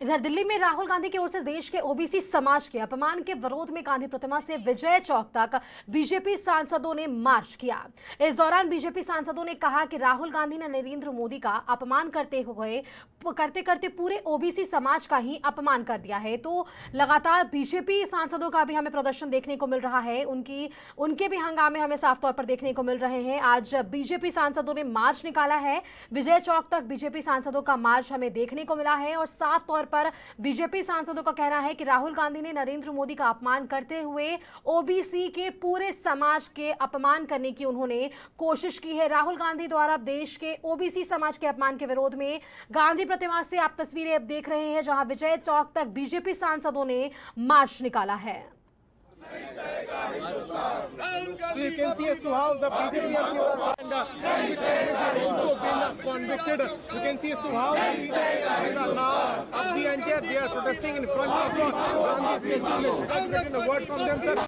इधर दिल्ली में राहुल गांधी की ओर से देश के ओबीसी समाज के अपमान के विरोध में गांधी प्रतिमा से विजय चौक तक बीजेपी सांसदों ने मार्च किया। इस दौरान बीजेपी सांसदों ने कहा कि राहुल गांधी ने नरेंद्र मोदी का अपमान करते करते पूरे ओबीसी समाज का ही अपमान कर दिया है। तो लगातार बीजेपी सांसदों का भी हमें प्रदर्शन देखने को मिल रहा है, उनके भी हंगामे हमें साफ तौर पर देखने को मिल रहे हैं। आज बीजेपी सांसदों ने मार्च निकाला है, विजय चौक तक बीजेपी सांसदों का मार्च हमें देखने को मिला है और साफ तौर पर बीजेपी सांसदों का कहना है कि राहुल गांधी ने नरेंद्र मोदी का अपमान करते हुए ओबीसी के पूरे समाज के अपमान करने की उन्होंने कोशिश की है। राहुल गांधी द्वारा देश के ओबीसी समाज के अपमान के विरोध में गांधी प्रतिमा से आप तस्वीरें अब देख रहे हैं, जहां विजय चौक तक बीजेपी सांसदों ने मार्च निकाला है। So you can see as to how the BJP and also been convicted. You can see as to how the BJP now of the entire they are protesting in front of Gandhi statue. Let's get a word from them, sir.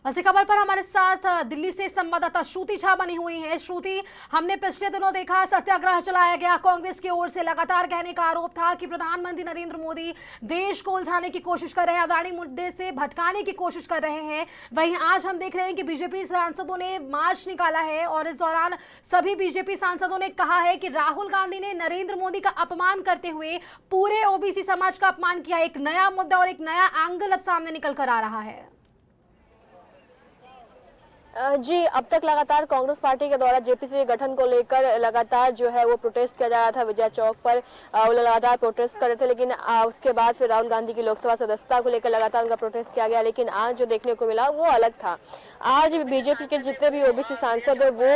इसी खबर पर हमारे साथ दिल्ली से संवाददाता श्रुति झा बनी हुई है। श्रुति, हमने पिछले दिनों देखा सत्याग्रह चलाया गया, कांग्रेस की ओर से लगातार कहने का आरोप था कि प्रधानमंत्री नरेंद्र मोदी देश को उलझाने की कोशिश कर रहे हैं, अदानी मुद्दे से भटकाने की कोशिश कर रहे हैं। वहीं आज हम देख रहे हैं कि बीजेपी सांसदों ने मार्च निकाला है और इस दौरान सभी बीजेपी सांसदों ने कहा है कि राहुल गांधी ने नरेंद्र मोदी का अपमान करते हुए पूरे ओबीसी समाज का अपमान किया। एक नया मुद्दा और एक नया एंगल अब सामने निकल कर आ रहा है। जी, अब तक लगातार कांग्रेस पार्टी के द्वारा जेपीसी गठन को लेकर लगातार जो है वो प्रोटेस्ट किया जा रहा था। विजय चौक पर वो लगातार प्रोटेस्ट कर रहे थे, लेकिन उसके बाद फिर राहुल गांधी की लोकसभा सदस्यता को लेकर लगातार उनका प्रोटेस्ट किया गया। लेकिन आज जो देखने को मिला वो अलग था। आज बीजेपी के जितने भी ओबीसी सांसद है वो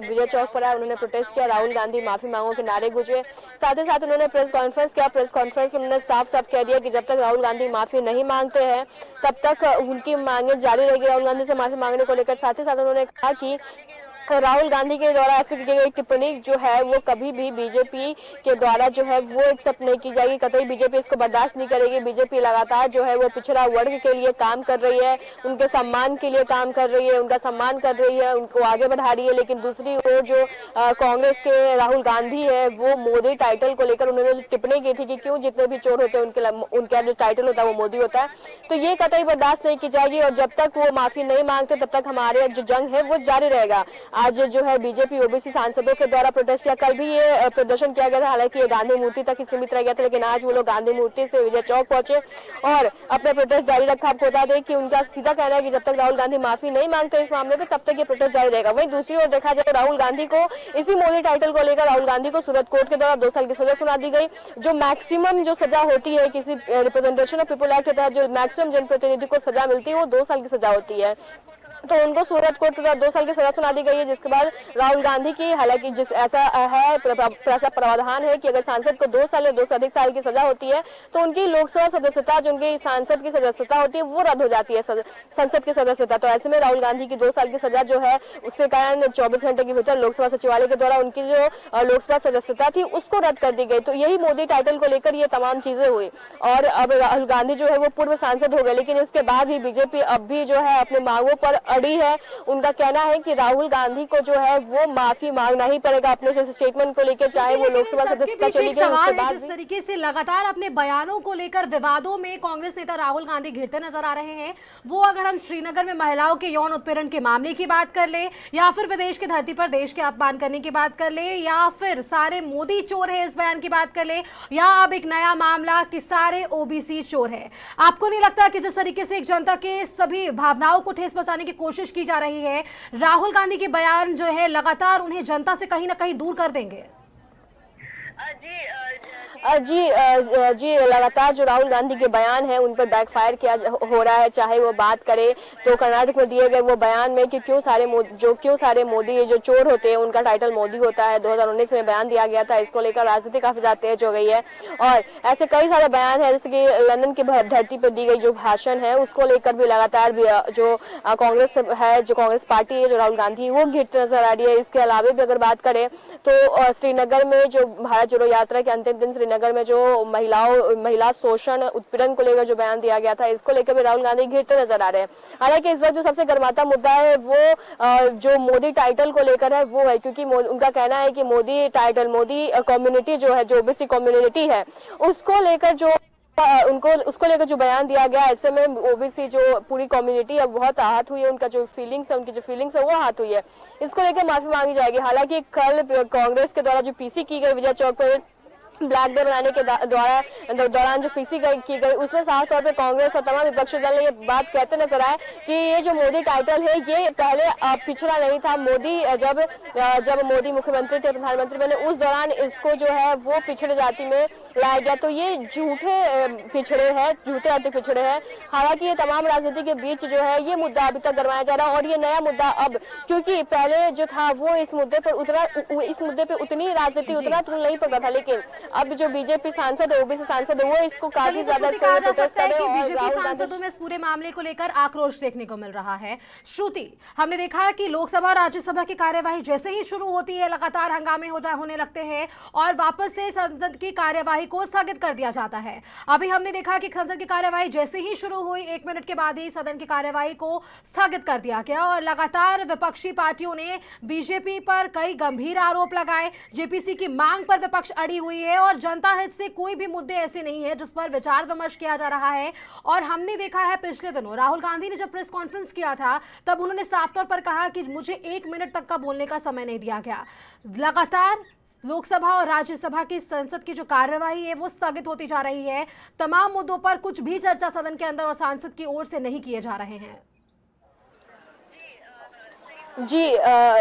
विजय चौक पर आए, उन्होंने प्रोटेस्ट किया, राहुल गांधी माफी मांगो के नारे गूंजे। साथ ही साथ उन्होंने प्रेस कॉन्फ्रेंस किया। प्रेस कॉन्फ्रेंस में उन्होंने साफ साफ कह दिया कि जब तक राहुल गांधी माफी नहीं मांगते हैं तब तक उनकी मांगे जारी रहेगी राहुल गांधी से माफी मांगने को लेकर। साथ ही साथ उन्होंने कहा कि राहुल गांधी के द्वारा ऐसी की गई टिप्पणी जो है वो कभी भी बीजेपी के द्वारा जो है वो एक्सेप्ट नहीं की जाएगी, कतई बीजेपी इसको बर्दाश्त नहीं करेगी। बीजेपी लगातार जो है वो पिछड़ा वर्ग के लिए काम कर रही है, उनके सम्मान के लिए काम कर रही है, उनका सम्मान कर रही है, उनको आगे बढ़ा रही है। लेकिन दूसरी ओर जो कांग्रेस के राहुल गांधी है वो मोदी टाइटल को लेकर उन्होंने जो टिप्पणी की थी कि क्यों जितने भी चोर होते हैं उनका जो टाइटल होता है वो मोदी होता है, तो ये कतई बर्दाश्त नहीं की जाएगी। और जब तक वो माफी नहीं मांगते तब तक हमारे जो जंग है वो जारी रहेगा। आज जो है बीजेपी ओबीसी सांसदों के द्वारा प्रोटेस्ट किया, कल भी ये प्रदर्शन किया गया था, हालांकि ये गांधी मूर्ति तक ही सीमित रह गया था, लेकिन आज वो लोग गांधी मूर्ति से विजय चौक पहुंचे और अपने प्रोटेस्ट जारी रखा। आपको बता दें कि उनका सीधा कहना है कि जब तक राहुल गांधी माफी नहीं मांगते इस मामले में तब तक ये प्रोटेस्ट जारी रहेगा। वहीं दूसरी ओर देखा जाए राहुल गांधी को इसी मोदी टाइटल को लेकर राहुल गांधी को सूरत कोर्ट के द्वारा 2 साल की सजा सुना दी गई। जो मैक्सिमम जो सजा होती है किसी रिप्रेजेंटेशन ऑफ पीपल एक्ट के तहत जो मैक्सिमम जनप्रतिनिधि को सजा मिलती है वो 2 साल की सजा होती है, तो उनको सूरत कोर्ट के द्वारा 2 साल की सजा सुना दी गई है। जिसके बाद राहुल गांधी की हालांकि जिस ऐसा है प्रावधान है कि अगर सांसद को 2 साल या 2 से अधिक साल की सजा होती है तो उनकी लोकसभा सदस्यता जो उनकी सांसद की सदस्यता होती है वो रद्द हो जाती है, संसद की सदस्यता। तो ऐसे में राहुल गांधी की 2 साल की सजा जो है उसके कारण 24 घंटे के भीतर लोकसभा सचिवालय के द्वारा उनकी जो लोकसभा सदस्यता थी उसको रद्द कर दी गई। तो यही मोदी टाइटल को लेकर ये तमाम चीजें हुई और अब राहुल गांधी जो है वो पूर्व सांसद हो गए, लेकिन इसके बाद भी बीजेपी अब भी जो है अपने मांगों पर अड़ी है। उनका कहना है कि राहुल गांधी को जो है वो माफी मांगना ही पड़ेगा अपने से स्टेटमेंट को लेकर, चाहे वो लोकसभा सदस्यता चली गई उसके बाद। जिस तरीके से लगातार अपने बयानों को लेकर विवादों में कांग्रेस नेता राहुल गांधी घिरते नजर आ रहे हैं, वो अगर हम श्रीनगर में महिलाओं के यौन उत्पीड़न के मामले की बात कर ले या फिर विदेश की धरती पर देश के अपमान करने की बात कर ले या फिर सारे मोदी चोर है इस बयान की बात कर ले या अब एक नया मामला कि सारे ओबीसी चोर है, आपको नहीं लगता कि जिस तरीके से एक जनता के सभी भावनाओं को ठेस पहुंचाने की कोशिश की जा रही है, राहुल गांधी के बयान जो है लगातार उन्हें जनता से कहीं ना कहीं दूर कर देंगे? जी लगातार जो राहुल गांधी के बयान है उन पर बैकफायर किया हो रहा है। चाहे वो बात करे तो कर्नाटक में दिए गए वो बयान में कि क्यों सारे मोदी जो चोर होते हैं उनका टाइटल मोदी होता है, 2019 में बयान दिया गया था, इसको लेकर राजनीति काफी ज्यादा तेज हो गई है। और ऐसे कई सारे बयान है, जैसे कि लंदन की धरती पर दी गई जो भाषण है उसको लेकर भी लगातार जो कांग्रेस है, जो कांग्रेस पार्टी है, जो राहुल गांधी वो घिरते नजर आ रही है। इसके अलावा भी अगर बात करें तो श्रीनगर में जो भारत जोड़ो यात्रा के अंतिम दिन श्रीनगर में जो महिला शोषण उत्पीड़न को लेकर जो बयान दिया गया था, इसको लेकर भी राहुल गांधी घिरते नजर आ रहे हैं। हालांकि इस वक्त जो सबसे गर्माता मुद्दा है वो जो मोदी टाइटल को लेकर है वो है, क्योंकि उनका कहना है कि मोदी टाइटल, मोदी कम्युनिटी जो है, जो ओबीसी कम्युनिटी है, उसको लेकर जो बयान दिया गया, ऐसे में ओबीसी जो पूरी कम्युनिटी है बहुत आहत हुई है, उनकी जो फीलिंग्स है वो आहत हुई है। इसको लेकर माफी मांगी जाएगी। हालांकि कल कांग्रेस के द्वारा जो पीसी की गई विजय चौक पर ब्लैक डे बनाने के दौरान जो पीसी की गई, उसमें साफ तौर पे कांग्रेस और तमाम विपक्षी दल ने ये बात कहते नजर आए कि ये जो मोदी टाइटल है ये पहले पिछड़ा नहीं था। मोदी जब मोदी मुख्यमंत्री थे, प्रधानमंत्री बने, उस दौरान इसको जो है वो पिछड़े जाति में लाया गया। तो ये झूठे आर्थिक पिछड़े हैं। हालांकि ये तमाम राजनीति के बीच जो है ये मुद्दा अभी तक गरमाया जा रहा है, और ये नया मुद्दा अब, क्योंकि पहले जो था वो इस मुद्दे पे उतनी राजनीति उतना तुल नहीं पड़ा था, लेकिन अब जो बीजेपी सांसद है, ओबीसी सांसद है, वो इसको काफी ज्यादा कहा जा सकता है कि बीजेपी सांसदों में इस पूरे मामले को लेकर आक्रोश देखने को मिल रहा है। श्रुति, हमने देखा है कि लोकसभा और राज्यसभा की कार्यवाही जैसे ही शुरू होती है लगातार हंगामे होने लगते हैं और वापस से संसद की कार्यवाही को स्थगित कर दिया जाता है। अभी हमने देखा कि संसद की कार्यवाही जैसे ही शुरू हुई 1 मिनट के बाद ही सदन की कार्यवाही को स्थगित कर दिया गया और लगातार विपक्षी पार्टियों ने बीजेपी पर कई गंभीर आरोप लगाए। जेपीसी की मांग पर विपक्ष अड़ी हुई है और जनता हित से कोई भी मुद्दे ऐसे नहीं है जिस पर विचार विमर्श किया जा रहा है। और हमने देखा है पिछले दिनों राहुल गांधी ने जब प्रेस कॉन्फ्रेंस किया था तब उन्होंने साफ तौर पर कहा कि मुझे 1 मिनट तक का बोलने का समय नहीं दिया गया। लगातार लोकसभा और राज्यसभा की संसद की जो कार्यवाही है वो स्थगित होती जा रही है। तमाम मुद्दों पर कुछ भी चर्चा सदन के अंदर और सांसद की ओर से नहीं किए जा रहे हैं। जी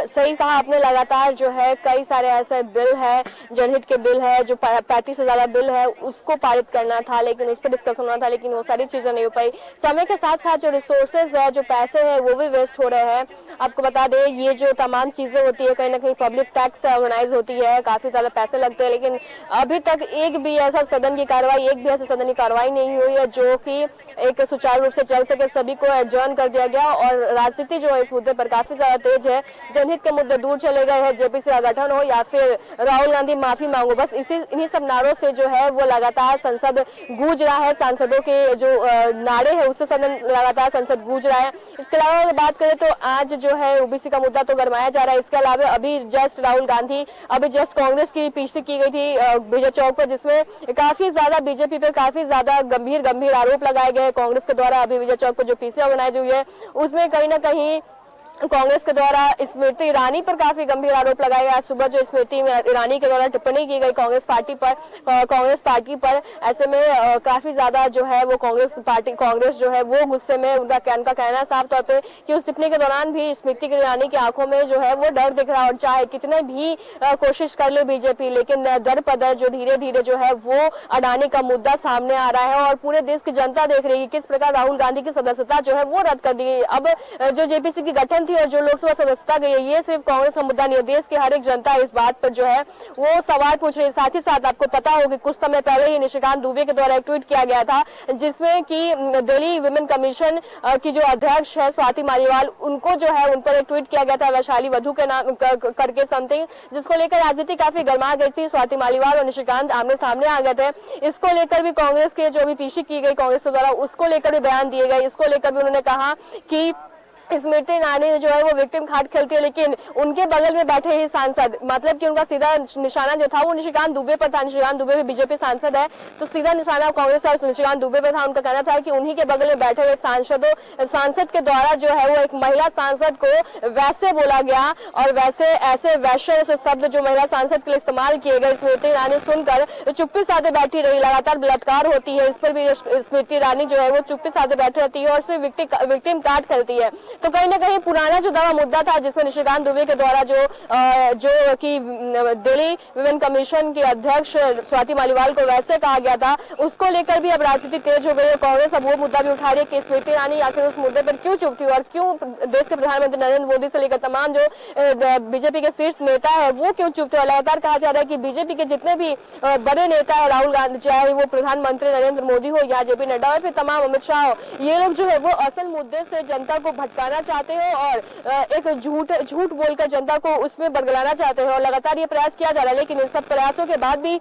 सही कहा आपने। लगातार जो है कई सारे ऐसे बिल है, जनहित के बिल है, जो 35 से ज्यादा बिल है उसको पारित करना था, लेकिन उस पर डिस्कस होना था, लेकिन वो सारी चीजें नहीं हो पाई। समय के साथ साथ जो रिसोर्सेज है, जो पैसे है, वो भी वेस्ट हो रहे हैं। आपको बता दें ये जो तमाम चीजें होती है, कहीं ना कहीं पब्लिक टैक्स से ऑर्गेनाइज होती है, काफी ज्यादा पैसे लगते हैं, लेकिन अभी तक एक भी ऐसी सदन की कार्रवाई नहीं हुई है जो कि एक सुचारू रूप से चल सके। सभी को एडजर्न कर दिया गया और राजनीति जो है इस मुद्दे पर काफी ज्यादा तेज है। जनहित के मुद्दे दूर चले गए हैं, जेपीसी का गठन हो या फिर राहुल गांधी माफी मांगो, बस इन्हीं सब नारों से जो है वो लगातार संसद गूंज रहा है। सांसदों के जो नारे है उससे सदन लगातार संसद गूंज रहा है। इसके अलावा अगर बात करें तो आज जो है ओबीसी का मुद्दा तो गरमाया जा रहा है। इसके अलावा अभी जस्ट राहुल गांधी कांग्रेस की पीसी की गई थी विजय चौक पर, जिसमें काफी ज्यादा बीजेपी पर काफी ज्यादा गंभीर आरोप लगाए गए कांग्रेस के द्वारा। अभी विजय चौक पर जो पीसी ऑर्गेनाइज हुई है उसमें कहीं ना कहीं कांग्रेस के द्वारा स्मृति ईरानी पर काफी गंभीर आरोप लगाए गए। आज सुबह जो स्मृति ईरानी के द्वारा टिप्पणी की गई कांग्रेस पार्टी पर, ऐसे में काफी ज्यादा जो है वो कांग्रेस जो है वो गुस्से में। उनका कहना है साफ तौर पे कि उस टिप्पणी के दौरान भी स्मृति ईरानी की आंखों में जो है वो डर दिख रहा है, और चाहे कितने भी कोशिश कर ले बीजेपी, लेकिन दर पदर जो धीरे धीरे जो है वो अडानी का मुद्दा सामने आ रहा है और पूरे देश की जनता देख रही है किस प्रकार राहुल गांधी की सदस्यता जो है वो रद्द कर दी गई। अब जो जेपीसी की गठन थी और जो लोकसभा सदस्यता गई है, ये सिर्फ कांग्रेस का मुद्दा नहीं है। देश की हर एक जनता इस बात पर जो है वो सवाल पूछ रही है। साथ ही साथ आपको पता होगा कुछ समय पहले ही निशिकांत दुबे के द्वारा एक ट्वीट किया गया था जिसमें कि दिल्ली विमेन कमीशन की जो अध्यक्ष है स्वाति मालीवाल, उनको जो है उन पर एक ट्वीट किया गया था वैशाली वधु के नाम करके समथिंग, जिसको लेकर राजनीति काफी गर्मा गई थी। स्वाति मालीवाल और निशिकांत आमने सामने आ गए थे। इसको लेकर भी कांग्रेस के जो भी पीसी की गई कांग्रेस के द्वारा, उसको लेकर भी बयान दिए गए। इसको लेकर भी उन्होंने कहा कि स्मृति ईरानी जो है वो विक्टिम कार्ड खेलती है, लेकिन उनके बगल में बैठे ही सांसद, मतलब कि उनका सीधा निशाना जो था वो निशिकांत दुबे पर था। निशिकांत दुबे भी बीजेपी सांसद है, तो सीधा निशाना कांग्रेस और निशिकांत दुबे पर था। उनका कहना था कि उन्हीं के बगल में बैठे हुए सांसद के द्वारा जो है वो एक महिला सांसद को वैसे बोला गया और वैसे ऐसे वैश्य से शब्द जो महिला सांसद के लिए इस्तेमाल किए गए। स्मृति ईरानी सुनकर चुप्पी साधे बैठी रही। लगातार बलात्कार होती है, इस पर भी स्मृति ईरानी जो है वो चुप्पी साधे बैठी रहती है और सिर्फ विक्टिम कार्ड खेलती है। तो कहीं ना कहीं पुराना जो दावा मुद्दा था जिसमें निशिकांत दुबे के द्वारा जो कि दिल्ली विमेन कमीशन की अध्यक्ष स्वाति मालीवाल को वैसे कहा गया था, उसको लेकर भी अब राजनीति तेज हो गई है। कांग्रेस अब वो मुद्दा भी उठा रही है कि स्मृति ईरानी आखिर उस मुद्दे पर क्यों चुप थी और क्यों देश के प्रधानमंत्री नरेंद्र मोदी से लेकर तमाम जो बीजेपी के शीर्ष नेता है वो क्यों चुप थे। लगातार कहा जा रहा है कि बीजेपी के जितने भी बड़े नेता है, राहुल गांधी चाहे वो प्रधानमंत्री नरेंद्र मोदी हो या जेपी नड्डा हो फिर तमाम अमित शाह हो, ये लोग जो है वो असल मुद्दे से जनता को भटकाना चाहते हो और एक झूठ बोलकर जनता को उसमें बरगलाना चाहते हो। और लगातार ये प्रयास किया जा रहा है, लेकिन इन सब प्रयासों के बाद भी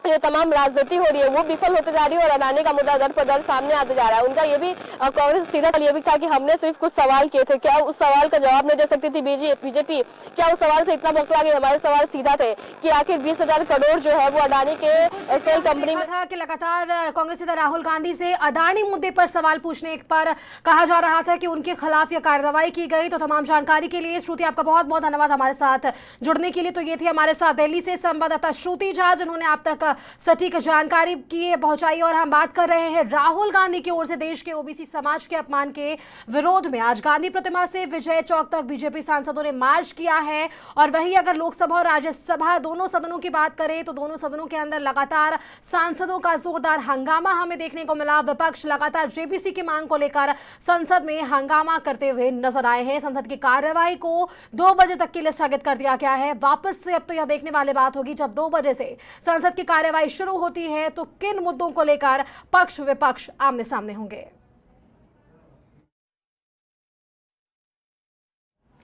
ये तमाम राजनीति हो रही है वो विफल होते जा रही है और अडानी का मुद्दा दर पर दर सामने आते जा रहा है। उनका ये भी कांग्रेस सीधा सवाल ये भी था कि हमने सिर्फ कुछ सवाल किए थे, क्या उस सवाल का जवाब नहीं दे सकती थी बीजेपी? क्या उस सवाल से इतना बौखला गई? हमारे सवाल सीधा थे कि आखिर 20,000 करोड़ जो है वो अडानी के सेल कंपनी में था कि लगातार कांग्रेस नेता राहुल गांधी से अडानी मुद्दे पर सवाल पूछने पर कहा जा रहा था कि उनके खिलाफ यह कार्रवाई की गई। तो तमाम जानकारी के लिए श्रुति आपका बहुत बहुत धन्यवाद हमारे साथ जुड़ने के लिए। तो ये थी हमारे साथ दिल्ली से संवाददाता श्रुति झा जिन्होंने आप तक सटीक जानकारी की है पहुंचाई। और हम बात कर रहे हैं राहुल गांधी की ओर से देश के ओबीसी समाज के अपमान के विरोध में आज गांधी प्रतिमा से विजय चौक तक बीजेपी सांसदों ने मार्च किया है। और वहीं अगर लोकसभा और राज्यसभा दोनों सदनों की बात करें तो दोनों सदनों के अंदर लगातार सांसदों का जोरदार हंगामा हमें देखने को मिला। विपक्ष लगातार जेपीसी की मांग को लेकर संसद में हंगामा करते हुए नजर आए हैं। संसद की कार्यवाही को 2 बजे तक के लिए स्थगित कर दिया गया है। वापस से अब तो यह देखने वाली बात होगी जब 2 बजे से संसद की कार्यवाही शुरू होती है तो किन मुद्दों को लेकर पक्ष विपक्ष आमने सामने होंगे।